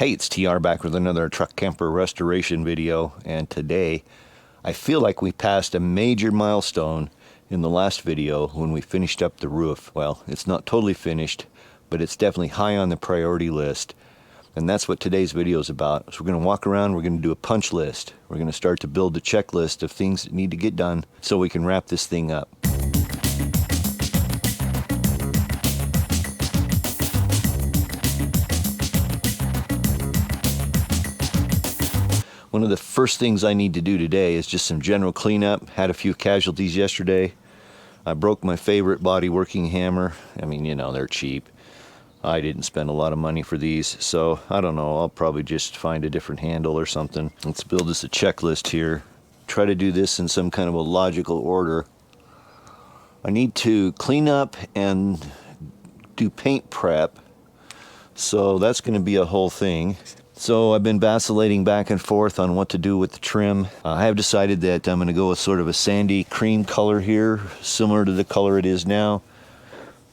Hey, it's TR back with another truck camper restoration video, and today I feel like we passed a major milestone in the last video when we finished up the roof. Well, it's not totally finished, but it's definitely high on the priority list, and that's what today's video is about. So we're going to walk around, we're going to do a punch list. We're going to start to build the checklist of things that need to get done so we can wrap this thing up. One of the first things I need to do today is just some general cleanup. Had a few casualties yesterday. I broke my favorite body working hammer. I mean, you know, they're cheap. I didn't spend a lot of money for these, so I don't know. I'll probably just find a different handle or something. Let's build us a checklist here. Try to do this in some kind of a logical order. I need to clean up and do paint prep, so that's going to be a whole thing. So I've been vacillating back and forth on what to do with the trim. I have decided that I'm going to go with sort of a sandy cream color here, similar to the color it is now.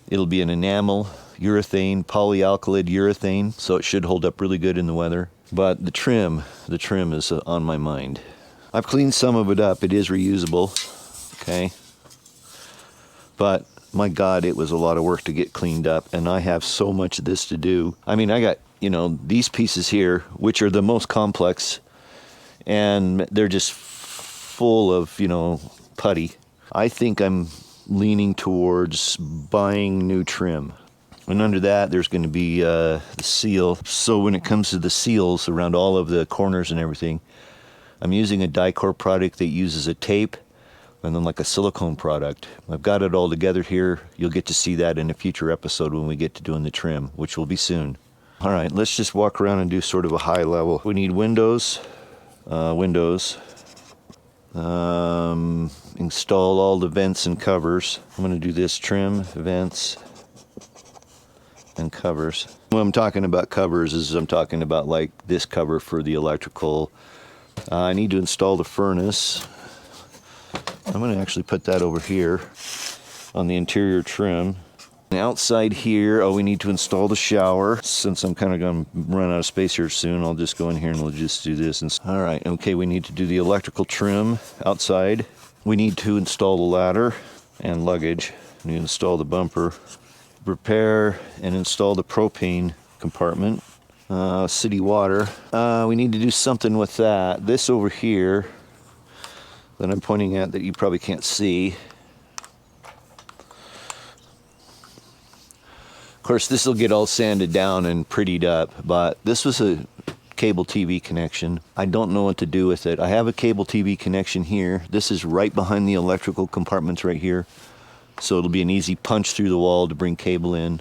It'll be an enamel, urethane, polyalkylate urethane, so it should hold up really good in the weather. But the trim is on my mind. I've cleaned some of it up. It is reusable, okay? But my God, it was a lot of work to get cleaned up, and I have so much of this to do. I mean, I got, you know, these pieces here, which are the most complex, and they're just full of, you know, putty. I think I'm leaning towards buying new trim. And under that, there's going to be the seal. So when it comes to the seals around all of the corners and everything, I'm using a Dicor product that uses a tape and then like a silicone product. I've got it all together here. You'll get to see that in a future episode when we get to doing the trim, which will be soon. All right, let's just walk around and do sort of a high level. We need windows, install all the vents and covers. I'm gonna do this: trim, vents, and covers. When I'm talking about covers is I'm talking about like this cover for the electrical. I need to install the furnace. I'm going to actually put that over here on the interior trim. And outside here, we need to install the shower. Since I'm kind of going to run out of space here soon, I'll just go in here and we'll just do this. All right, okay, we need to do the electrical trim outside. We need to install the ladder and luggage. We need to install the bumper. Repair and install the propane compartment. City water. We need to do something with that. This over here that I'm pointing at that you probably can't see. Of course, this will get all sanded down and prettied up, but this was a cable TV connection. I don't know what to do with it. I have a cable TV connection here. This is right behind the electrical compartments right here, so it'll be an easy punch through the wall to bring cable in.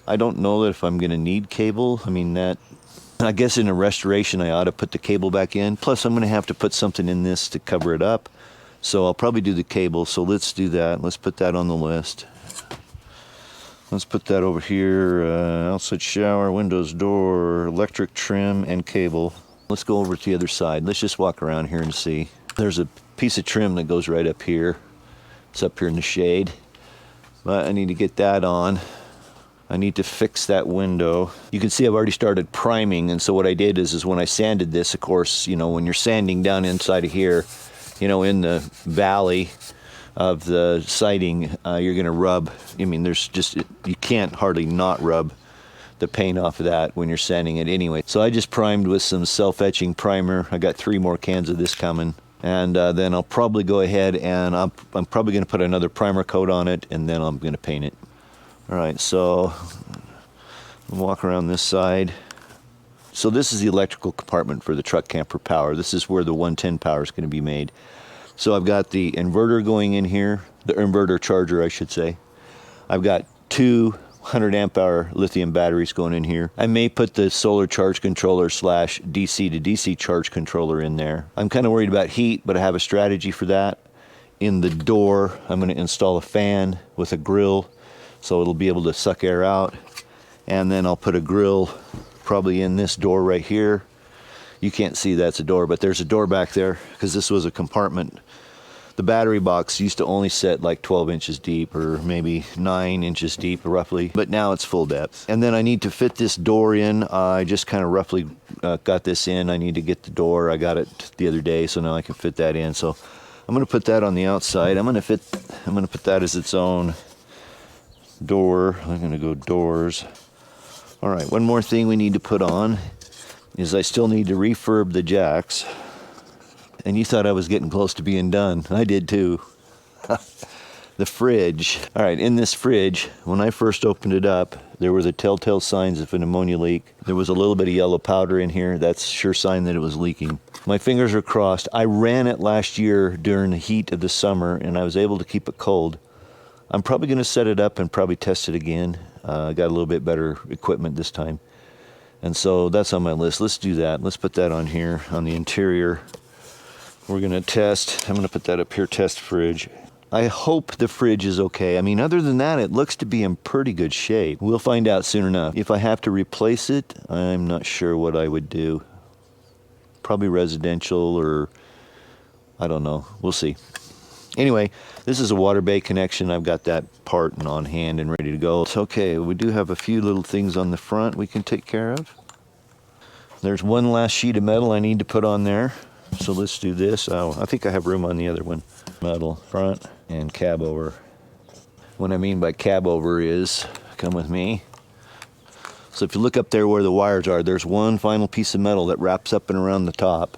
I don't know that if I'm going to need cable. I mean, I guess in a restoration I ought to put the cable back in. Plus I'm going to have to put something in this to cover it up. So I'll probably do the cable. So let's do that. Let's put that on the list. Let's put that over here. Outside shower, windows, door, electric trim, and cable. Let's go over to the other side. Let's just walk around here and see. There's a piece of trim that goes right up here. It's up here in the shade. But I need to get that on. I need to fix that window. You can see I've already started priming, and so what I did is when I sanded this, of course, you know, when you're sanding down inside of here, you know, in the valley of the siding, you're gonna rub. I mean, you can't hardly not rub the paint off of that when you're sanding it anyway. So I just primed with some self-etching primer. I got 3 more cans of this coming. And then I'll probably go ahead and I'm probably gonna put another primer coat on it, and then I'm gonna paint it. All right, so walk around this side. So this is the electrical compartment for the truck camper power. This is where the 110 power is going to be made. So I've got the inverter going in here, the inverter charger, I should say. I've got 2 100 amp hour lithium batteries going in here. I may put the solar charge controller / DC to DC charge controller in there. I'm kind of worried about heat, but I have a strategy for that. In the door, I'm going to install a fan with a grill, so it'll be able to suck air out. And then I'll put a grill probably in this door right here. You can't see that's a door, but there's a door back there because this was a compartment The battery box used to only set like 12 inches deep or maybe 9 inches deep roughly, but now it's full depth. And then I need to fit this door in. I just kind of roughly got this in. I need to get the door. I got it the other day, so now I can fit that in. So I'm going to put that on the outside. I'm going to put that as its own door. I'm going to go doors. All right, one more thing we need to put on is I still need to refurb the jacks. And you thought I was getting close to being done. I did too. The fridge. All right, in this fridge, when I first opened it up, there were the telltale signs of an ammonia leak. There was a little bit of yellow powder in here. That's a sure sign that it was leaking. My fingers are crossed. I ran it last year during the heat of the summer, and I was able to keep it cold. I'm probably going to set it up and probably test it again. I got a little bit better equipment this time. And so that's on my list. Let's do that. Let's put that on here, on the interior. We're going to test. I'm going to put that up here, test fridge. I hope the fridge is okay. I mean, other than that, it looks to be in pretty good shape. We'll find out soon enough. If I have to replace it, I'm not sure what I would do. Probably residential or I don't know. We'll see. Anyway, this is a water bay connection. I've got that part on hand and ready to go. It's okay. We do have a few little things on the front we can take care of. There's one last sheet of metal I need to put on there. So let's do this. Oh, I think I have room on the other one. Metal front and cab over. What I mean by cab over is, come with me. So if you look up there where the wires are, there's one final piece of metal that wraps up and around the top.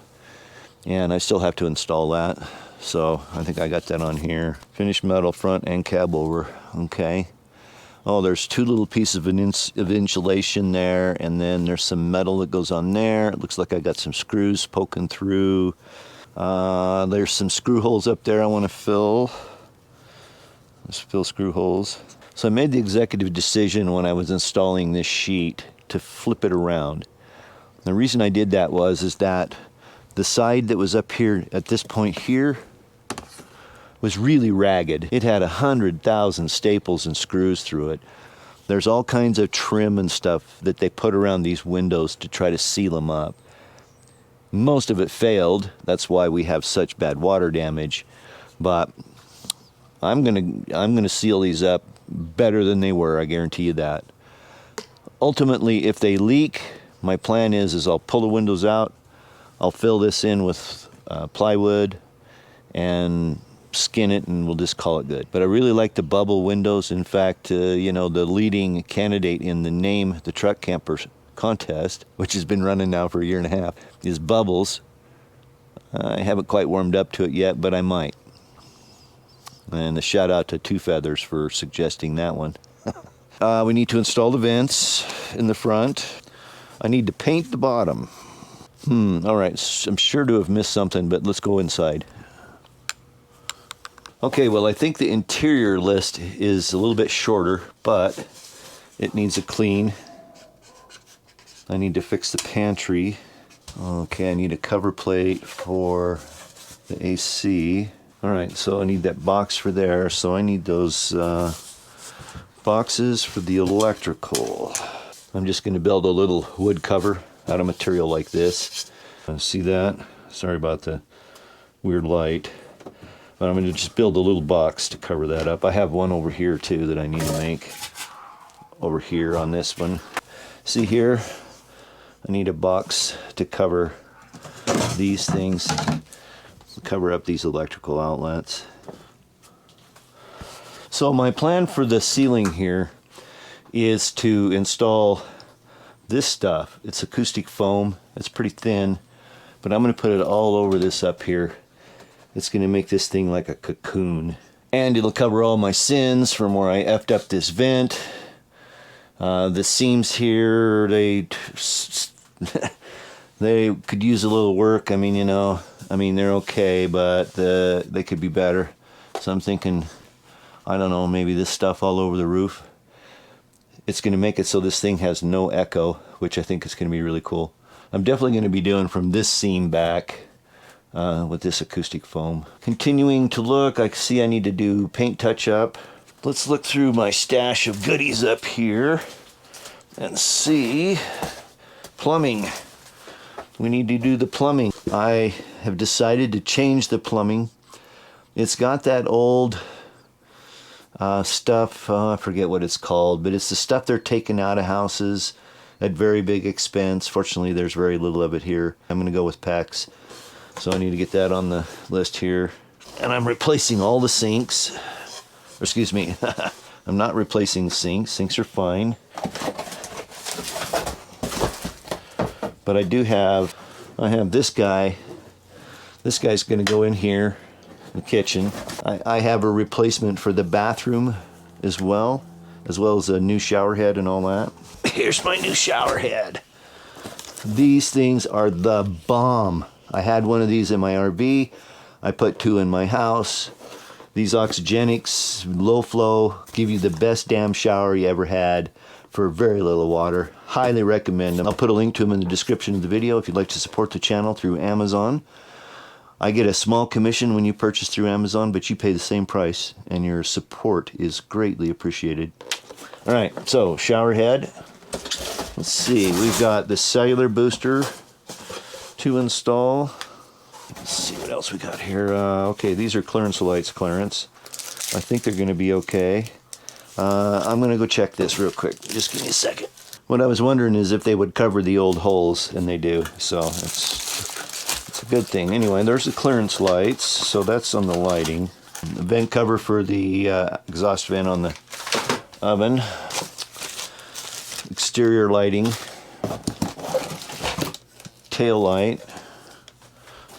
And I still have to install that. So I think I got that on here. Finished metal front and cab over. Okay. Oh, there's two little pieces of insulation there, and then there's some metal that goes on there. It looks like I got some screws poking through. There's some screw holes up there I want to fill. Let's fill screw holes. So I made the executive decision when I was installing this sheet to flip it around. The reason I did that is that the side that was up here at this point here was really ragged. It had 100,000 staples and screws through it. There's all kinds of trim and stuff that they put around these windows to try to seal them up. Most of it failed. That's why we have such bad water damage. But I'm gonna seal these up better than they were, I guarantee you that. Ultimately, if they leak, my plan is I'll pull the windows out, I'll fill this in with plywood and skin it, and we'll just call it good. But I really like the bubble windows. In fact, you know, the leading candidate in the Name the Truck Camper contest, which has been running now for a year and a half, is bubbles. I haven't quite warmed up to it yet, but I might. And a shout out to Two Feathers for suggesting that one. We need to install the vents in the front. I need to paint the bottom. All right, I'm sure to have missed something, but let's go inside. Okay, well, I think the interior list is a little bit shorter, but it needs a clean. I need to fix the pantry. Okay, I need a cover plate for the AC. All right, so I need that box for there. So I need those boxes for the electrical. I'm just going to build a little wood cover out of material like this. See that? Sorry about the weird light. But I'm going to just build a little box to cover that up. I have one over here too that I need to make. Over here on this one. See here? I need a box to cover these things. Cover up these electrical outlets. So my plan for the ceiling here is to install this stuff. It's acoustic foam. It's pretty thin, but I'm going to put it all over this up here. It's going to make this thing like a cocoon. And it'll cover all my sins from where I effed up this vent. The seams here, they could use a little work. I mean, you know, they're okay, but they could be better. So I'm thinking, I don't know, maybe this stuff all over the roof. It's going to make it so this thing has no echo, which I think is going to be really cool. I'm definitely going to be doing from this seam back with this acoustic foam. Continuing to look, I see I need to do paint touch-up. Let's look through my stash of goodies up here and see. Plumbing. We need to do the plumbing. I have decided to change the plumbing It's got that old stuff, I forget what it's called, but it's the stuff they're taking out of houses at very big expense. Fortunately, there's very little of it here. I'm going to go with PEX, so I need to get that on the list here. And I'm replacing all the sinks. Or excuse me, I'm not replacing sinks. Sinks are fine. But I have this guy. This guy's going to go in here, the kitchen. I have a replacement for the bathroom as well as a new shower head and all that. Here's my new shower head. These things are the bomb. I had one of these in my RV. I put 2 in my house. These Oxygenics, low flow, give you the best damn shower you ever had for very little water. Highly recommend them. I'll put a link to them in the description of the video if you'd like to support the channel through Amazon. I get a small commission when you purchase through Amazon, but you pay the same price, and your support is greatly appreciated. All right, so shower head. Let's see, we've got the cellular booster to install. Let's see what else we got here. Okay, these are clearance lights clearance. I think they're going to be okay. I'm going to go check this real quick. Just give me a second. What I was wondering is if they would cover the old holes, and they do. So it's a good thing. Anyway, there's the clearance lights. So that's on the lighting. The vent cover for the exhaust vent on the oven. Exterior lighting. Tail light.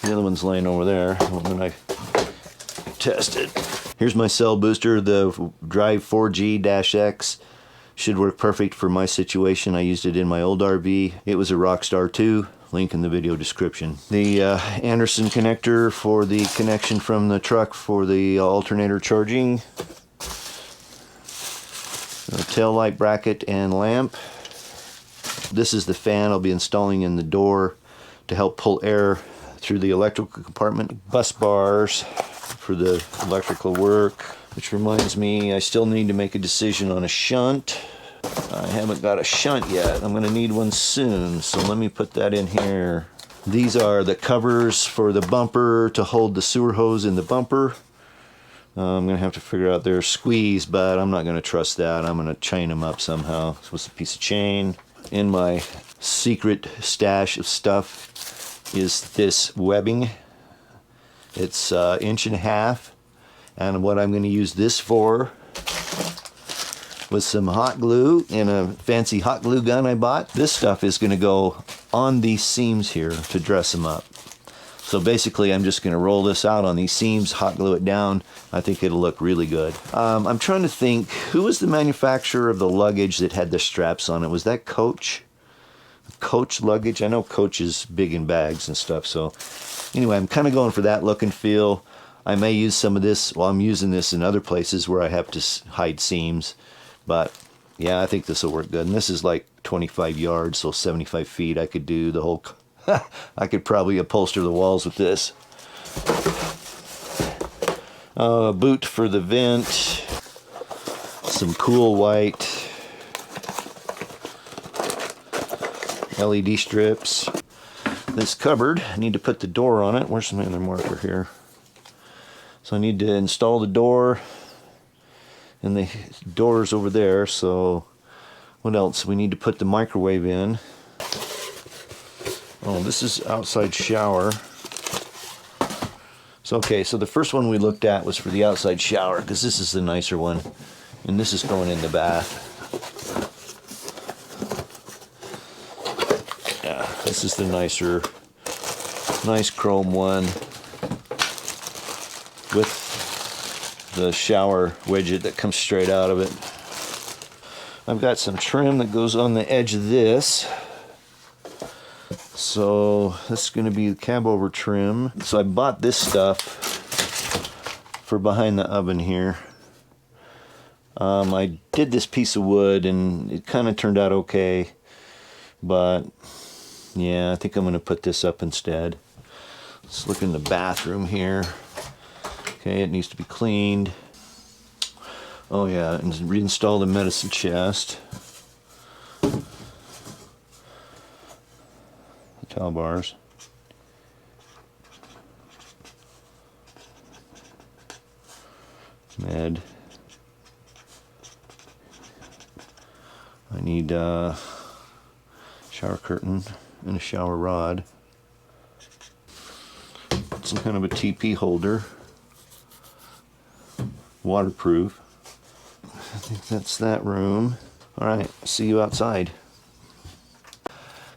The other one's laying over there when I tested. Here's my cell booster, the Drive 4G-X. Should work perfect for my situation. I used it in my old RV. It was a Rockstar 2. Link in the video description. The Anderson connector for the connection from the truck for the alternator charging. The tail light bracket and lamp. This is the fan I'll be installing in the door to help pull air through the electrical compartment. Bus bars for the electrical work, which reminds me I still need to make a decision on a shunt. I haven't got a shunt yet. I'm going to need one soon, so let me put that in here. These are the covers for the bumper to hold the sewer hose in the bumper. I'm going to have to figure out their squeeze, but I'm not going to trust that. I'm going to chain them up somehow. So it's a piece of chain. In my secret stash of stuff is this webbing. It's 1.5 inches, and what I'm going to use this for with some hot glue and a fancy hot glue gun I bought. This stuff is going to go on these seams here to dress them up. So basically I'm just going to roll this out on these seams, hot glue it down. I think it'll look really good. I'm trying to think, who was the manufacturer of the luggage that had the straps on it? Was that Coach? Coach luggage? I know Coach is big in bags and stuff. So anyway, I'm kind of going for that look and feel. I may use some of this, well, I'm using this in other places where I have to hide seams. But yeah, I think this will work good. And this is like 25 yards, so 75 feet. I could do the whole, I could probably upholster the walls with this. A boot for the vent. Some cool white LED strips. This cupboard, I need to put the door on it. Where's my other marker here? So I need to install the door. And the door's over there, so what else? We need to put the microwave in. Oh, this is outside shower. So okay, so the first one we looked at was for the outside shower, because this is the nicer one. And this is going in the bath. Yeah, this is the nice chrome one with the shower widget that comes straight out of it. I've got some trim that goes on the edge of this. So this is going to be the cab over trim. So I bought this stuff for behind the oven here. I did this piece of wood and it kind of turned out okay. But yeah, I think I'm going to put this up instead. Let's look in the bathroom here. Okay, it needs to be cleaned. Oh yeah, and reinstall the medicine chest. The towel bars. Med. I need a shower curtain and a shower rod. Some kind of a TP holder. Waterproof. I think that's that room. Alright, see you outside.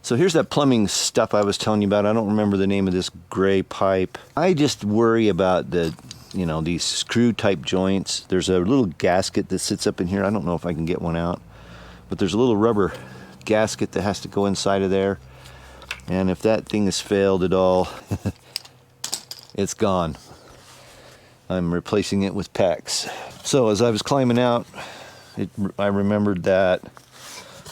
So here's that plumbing stuff I was telling you about. I don't remember the name of this gray pipe. I just worry about the, you know, these screw type joints. There's a little gasket that sits up in here. I don't know if I can get one out. But there's a little rubber gasket that has to go inside of there. And if that thing has failed at all, it's gone. I'm replacing it with PEX. So as I was climbing out, I remembered that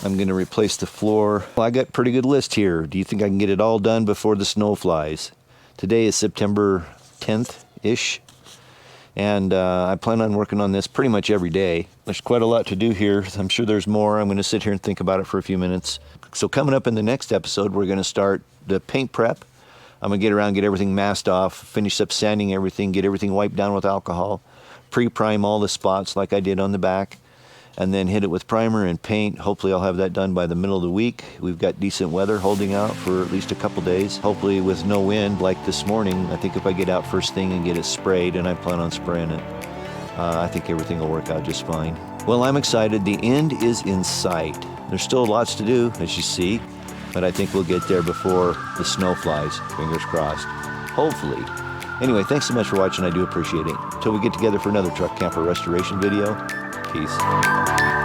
I'm going to replace the floor. Well, I got a pretty good list here. Do you think I can get it all done before the snow flies? Today is September 10th-ish. And I plan on working on this pretty much every day. There's quite a lot to do here. I'm sure there's more. I'm going to sit here and think about it for a few minutes. So coming up in the next episode, we're going to start the paint prep. I'm going to get around, get everything masked off, finish up sanding everything, get everything wiped down with alcohol, pre-prime all the spots like I did on the back, and then hit it with primer and paint. Hopefully I'll have that done by the middle of the week. We've got decent weather holding out for at least a couple days. Hopefully with no wind like this morning. I think if I get out first thing and get it sprayed, and I plan on spraying it, I think everything will work out just fine. Well, I'm excited. The end is in sight. There's still lots to do, as you see, but I think we'll get there before the snow flies. Fingers crossed. Hopefully. Anyway, thanks so much for watching. I do appreciate it. Until we get together for another truck camper restoration video, peace.